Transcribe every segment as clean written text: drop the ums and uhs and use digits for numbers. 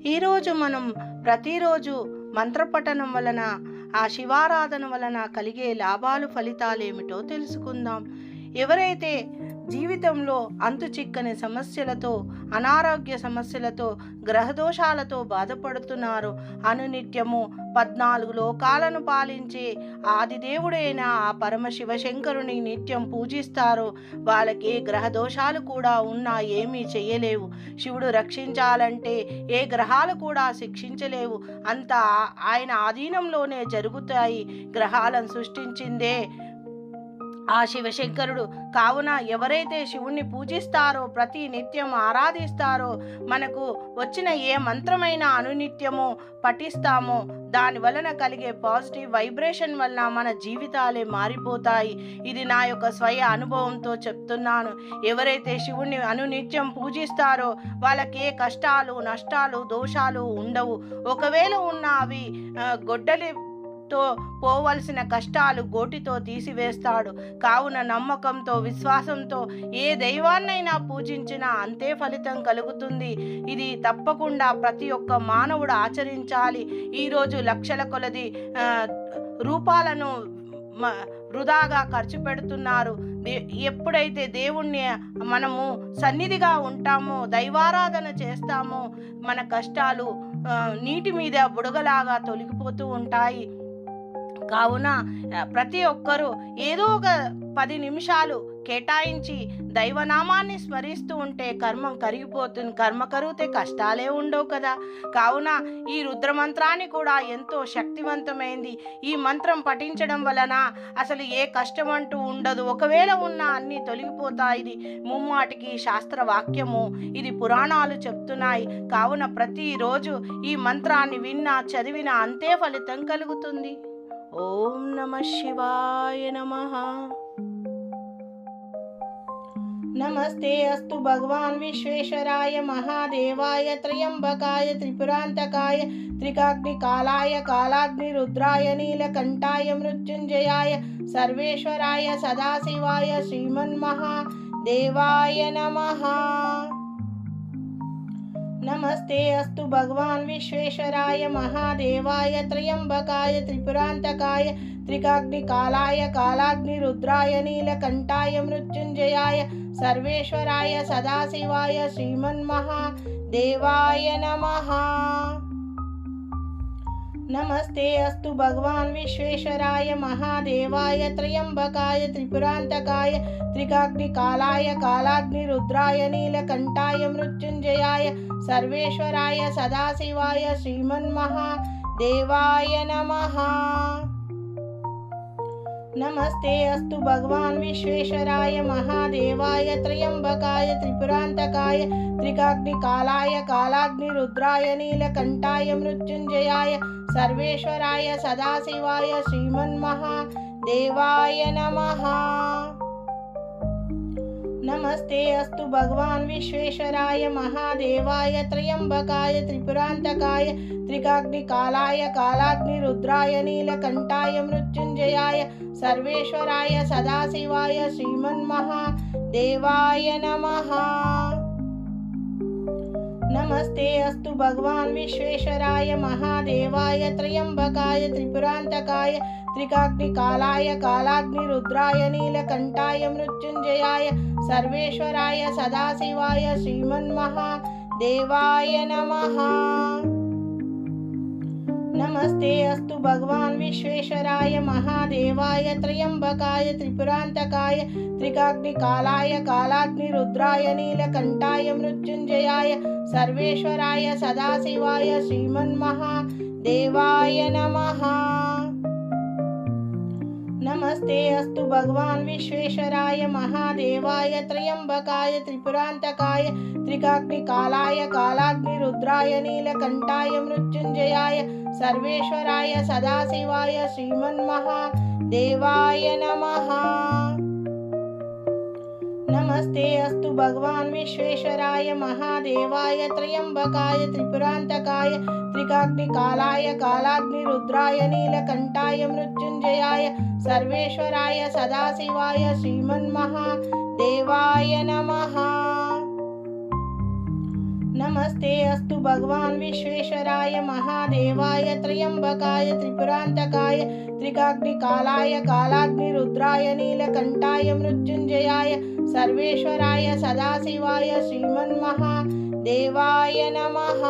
ఈరోజు మనం ప్రతిరోజు మంత్రపఠనం వలన, ఆ శివారాధన వలన కలిగే లాభాలు ఫలితాలేమిటో తెలుసుకుందాం. ఎవరైతే జీవితంలో అంతుచిక్కని సమస్యలతో, అనారోగ్య సమస్యలతో, గ్రహదోషాలతో బాధపడుతున్నారో, అనునిత్యము 14 లోకాలను పాలించే ఆదిదేవుడైన ఆ పరమశివశంకరుని నిత్యం పూజిస్తారో వాళ్ళకి ఏ గ్రహదోషాలు కూడా ఉన్నా ఏమీ చేయలేవు. శివుడు రక్షించాలంటే ఏ గ్రహాలు కూడా శిక్షించలేవు. అంతా ఆయన ఆధీనంలోనే జరుగుతాయి. గ్రహాలను సృష్టించిందే ఆ శివశంకరుడు. కావున ఎవరైతే శివుణ్ణి పూజిస్తారో, ప్రతి నిత్యం ఆరాధిస్తారో, మనకు వచ్చిన ఏ మంత్రమైన అనునిత్యము పఠిస్తామో దాని వలన కలిగే పాజిటివ్ వైబ్రేషన్ వలన మన జీవితాలే మారిపోతాయి. ఇది నా యొక్క స్వయ అనుభవంతో చెప్తున్నాను. ఎవరైతే శివుణ్ణి అనునిత్యం పూజిస్తారో వాళ్ళకి ఏ కష్టాలు, నష్టాలు, దోషాలు ఉండవు. ఒకవేళ ఉన్న అవి గొడ్డలి పోవలసిన కష్టాలు గోటితో తీసివేస్తాడు. కావున నమ్మకంతో, విశ్వాసంతో ఏ దైవాన్నైనా పూజించినా అంతే ఫలితం కలుగుతుంది. ఇది తప్పకుండా ప్రతి ఒక్క మానవుడు ఆచరించాలి. ఈరోజు లక్షల కొలది రూపాలను వృధాగా ఖర్చు పెడుతున్నారు. ఎప్పుడైతే దేవుణ్ణి మనము సన్నిధిగా ఉంటామో, దైవారాధన చేస్తామో, మన కష్టాలు నీటి మీద బుడగలాగా తొలగిపోతూ ఉంటాయి. కావున ప్రతి ఒక్కరూ ఏదో ఒక 10 నిమిషాలు కేటాయించి దైవనామాన్ని స్మరిస్తూ ఉంటే కర్మం కరిగిపోతుంది. కర్మ కరిగితే కష్టాలే ఉండవు కదా. కావున ఈ రుద్రమంత్రాన్ని కూడా ఎంతో శక్తివంతమైంది. ఈ మంత్రం పఠించడం వలన అసలు ఏ కష్టం అంటూ ఉండదు. ఒకవేళ ఉన్న అన్నీ తొలగిపోతాయి. ఇది ముమ్మాటికి శాస్త్రవాక్యము. ఇది పురాణాలు చెప్తున్నాయి. కావున ప్రతిరోజు ఈ మంత్రాన్ని విన్నా, చదివినా అంతే ఫలితం కలుగుతుంది. ఓం నమః శివాయ నమః. నమస్తే అస్తు భగవాన్ విశ్వేశ్వరాయ మహాదేవాయ త్రయంబకాయ త్రిపురాంతకాయ త్రికాగ్నికాలాయ కాలాగ్ని రుద్రాయ నీలకంఠాయ మృత్యుంజయాయ సర్వేశ్వరాయ సదాశివాయ శ్రీమన్మహాదేవాయ నమః. నమస్తే అస్తు భగవాన్ విశ్వేశ్వరాయ మహాదేవాయ త్రయంబకాయ త్రిపురాంతకాయ త్రికాగ్నికాలాయ కాలాగ్ని రుద్రాయ నీలకంఠాయ మృత్యుంజయాయ సర్వేశ్వరాయ సదాశివాయ శ్రీమన్మహాదేవాయ నమః. నమస్తే అస్తు భగవాన్ విశ్వేశ్వరాయ మహాదేవాయ త్రయంబకాయ త్రిపురాంతకాయ త్రికాగ్నికాలాయ కాలాగ్ని రుద్రాయ నీలకంఠాయ మృత్యుంజయాయ సర్వేశ్వరాయ సదాశివాయ శ్రీమన్మహాదేవాయ నమః. నమస్తే అస్తు భగవాన్ విశ్వేశ్వరాయ మహాదేవాయ త్రయంబకాయ త్రిపురాంతకాయ త్రికాగ్నికాలాయ కాలాగ్ని రుద్రాయ నీలకంఠాయ మృత్యుంజయాయ సర్వేశ్వరాయ సదాశివాయ శ్రీమన్మహాదేవాయ నమః. నమస్తే అస్తు భగవాన్ విశ్వేశ్వరాయ మహాదేవాయ త్రయంబకాయ త్రిపురాంతకాయ త్రికాగ్నికాలాయ కాలాగ్ని రుద్రాయ నీలకంఠాయ మృత్యుంజయాయ సర్వేశ్వరాయ సదాశివాయ శ్రీమన్మహాదేవాయ నమః. నమస్తే అస్తు భగవాన్ విశ్వేశ్వరాయ మహాదేవాయ త్రయంబకాయ త్రిపురాంతకాయ త్రికాగ్నికాలాయ కాలాగ్ని రుద్రాయ నీలకంఠాయ మృత్యుంజయాయ సర్వేశ్వరాయ సదాశివాయ శ్రీమన్మహాదేవాయ నమః. నమస్తే అస్తు భగవాన్ విశ్వేశ్వరాయ మహాదేవాయ త్రయంబకాయ త్రిపురాంతకాయ త్రికాగ్నికాలాయ కాలాగ్ని రుద్రాయ నీలకంఠాయ మృత్యుంజయాయ సర్వేశ్వరాయ సదాశివాయ శ్రీమన్మహాదేవాయ నమః. నమస్తే అస్తు భగవాన్ విశ్వేశ్వరాయ మహాదేవాయ త్రయంబకాయ త్రిపురాంతకాయ త్రికాగ్నికాలాయ కాలాగ్ని రుద్రాయ నీలకంఠాయ మృత్యుంజయాయ సర్వేశ్వరాయ సదాశివాయ శ్రీమన్మహాదేవాయ నమః. నమస్తే అస్తు భగవాన్ విశ్వేశ్వరాయ మహాదేవాయ త్రయంబకాయ త్రిపురాంతకాయ త్రికాగ్నికాలాయ కాలాగ్ని రుద్రాయ నీలకంఠాయ మృత్యుంజయాయ సర్వేశ్వరాయ సదాశివాయ శ్రీమన్మహాదేవాయ నమః. नमस्ते अस्तु भगवान् विश्वेश्वराय महादेवाय त्र्यंबकाय त्रिपुरान्तकाय त्रिकाग्निकालाय कालाग्निरुद्राय नीलकण्ठाय मृत्युञ्जयाय सर्वेश्वराय सदाशिवाय श्रीमन्महादेवाय नमः।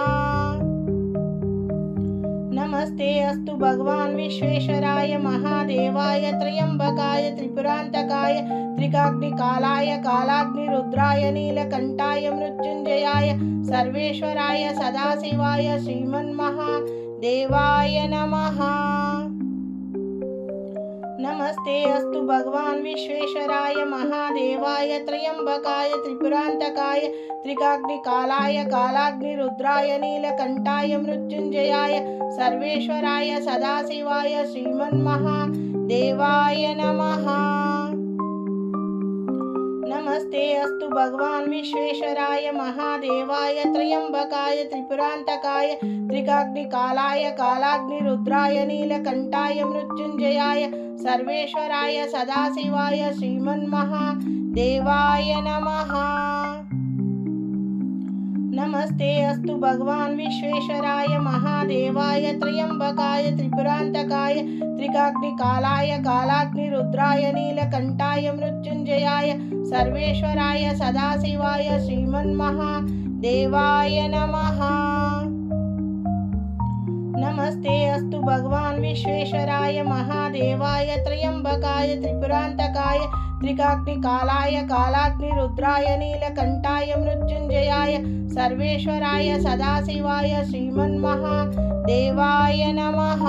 नमस्ते अस्तु भगवान् विश्वेश्वराय महादेवाय त्र्यंबकाय त्रिपुरान्तकाय त्रिकाग्निकालाय कालाग्निरुद्राय नीलकण्ठाय मृत्युञ्जयाय सर्वेश्वराय सदाशिवाय श्रीमन्महादेवाय नमः। नमस्ते अस्तु भगवान् विश्वेश्वराय महादेवाय त्र्यंबकाय त्रिपुरान्तकाय त्रिकाग्निकालाय कालाग्निरुद्राय नीलकण्ठाय मृत्युञ्जयाय सर्वेश्वराय सदाशिवाय श्रीमन्महादेवाय नमः। नमस्ते अस्तु भगवान् विश्वेश्वराय महादेवाय त्र्यंबकाय त्रिपुरान्तकाय त्रिकाग्निकालाय कालाग्निरुद्राय नीलकण्ठाय मृत्युञ्जयाय सर्वेश्वराय सदाशिवाय श्रीमन्महादेवाय नमः। नमस्ते अस्तु भगवान् विश्वेश्वराय महादेवाय त्र्यंबकाय त्रिपुरान्तकाय त्रिकाग्निकालाय कालाग्निरुद्राय नीलकण्ठाय मृत्युञ्जयाय सर्वेश्वराय सदाशिवाय श्रीमन्महादेवाय नमः। नमस्ते अस्तु भगवान् विश्वेश्वराय महादेवाय त्र्यंबकाय त्रिपुरान्तकाय त्रिकाग्निकालाय कालाग्निरुद्राय नीलकण्ठाय मृत्युञ्जयाय सर्वेश्वराय सदाशिवाय श्रीमन्महादेवाय नमः।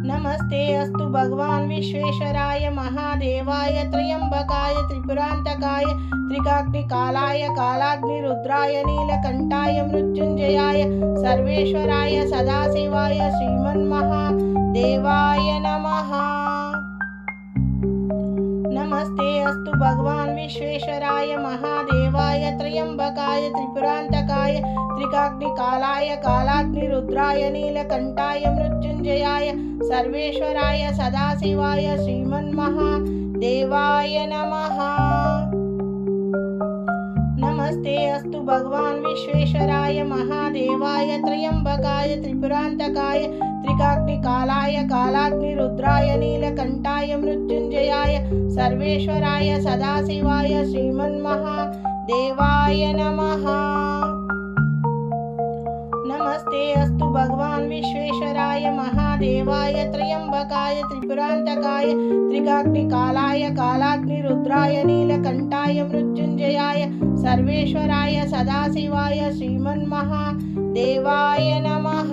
नमस्ते अस्तु भगवान् विश्वेश्वराय महादेवाय त्र्यंबकाय त्रिपुरान्तकाय त्रिकाग्निकालाय कालाग्निरुद्राय नीलकण्ठाय मृत्युञ्जयाय सर्वेश्वराय सदाशिवाय श्रीमन्महादेवाय नमः। नमस्ते अस्तु भगवान् विश्वेश्वराय महादेवाय त्र्यंबकाय त्रिपुरान्तकाय त्रिकाग्निकालाय कालाग्निरुद्राय नीलकण्ठाय मृत्युञ्जयाय सर्वेश्वराय सदाशिवाय श्रीमन्महादेवाय नमः। नमस्ते अस्तु भगवान् विश्वेश्वराय महादेवाय त्र्यंबकाय त्रिपुरान्तकाय त्रिकाग्निकालाय कालाग्निरुद्राय नीलकण्ठाय मृत्युञ्जयाय सर्वेश्वराय सदाशिवाय श्रीमन्महादेवाय नमः। नमस्ते अस्तु भगवान् विश्वेश्वराय महादेवाय त्र्यंबकाय त्रिपुरान्तकाय त्रिकाग्निकालाय कालाग्निरुद्राय नीलकण्ठाय मृत्युञ्जयाय सर्वेश्वराय सदाशिवाय श्रीमन्महादेवाय नमः।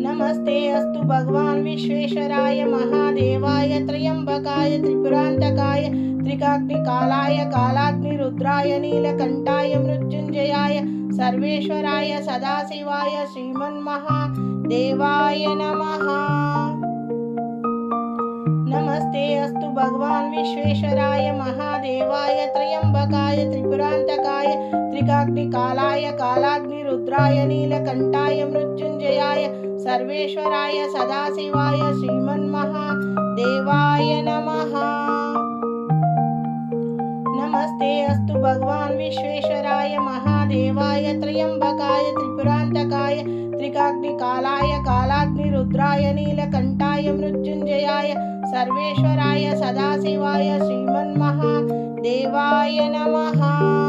नमस्ते अस्तु भगवान् विश्वेश्वराय महादेवाय त्र्यंबकाय त्रिपुरान्तकाय त्रिकाग्निकालाय कालाग्निरुद्राय नीलकण्ठाय मृत्युञ्जयाय सर्वेश्वराय सदाशिवाय श्रीमन्महादेवाय नमः। नमस्ते अस्तु भगवान् विश्वेश्वराय महादेवाय त्र्यंबकाय त्रिपुरान्तकाय त्रिकाग्निकालाय कालाग्निरुद्राय नीलकण्ठाय मृत्युञ्जयाय सर्वेश्वराय सदाशिवाय श्रीमन्महादेवाय नमः। नमस्ते अस्तु भगवान् विश्वेश्वराय महादेवाय त्र्यंबकाय त्रिपुरान्तकाय त्रिकाग्निकालाय कालाग्निरुद्राय नीलकण्ठाय मृत्युञ्जयाय सर्वेश्वराय सदाशिवाय श्रीमन्महादेवाय नमः।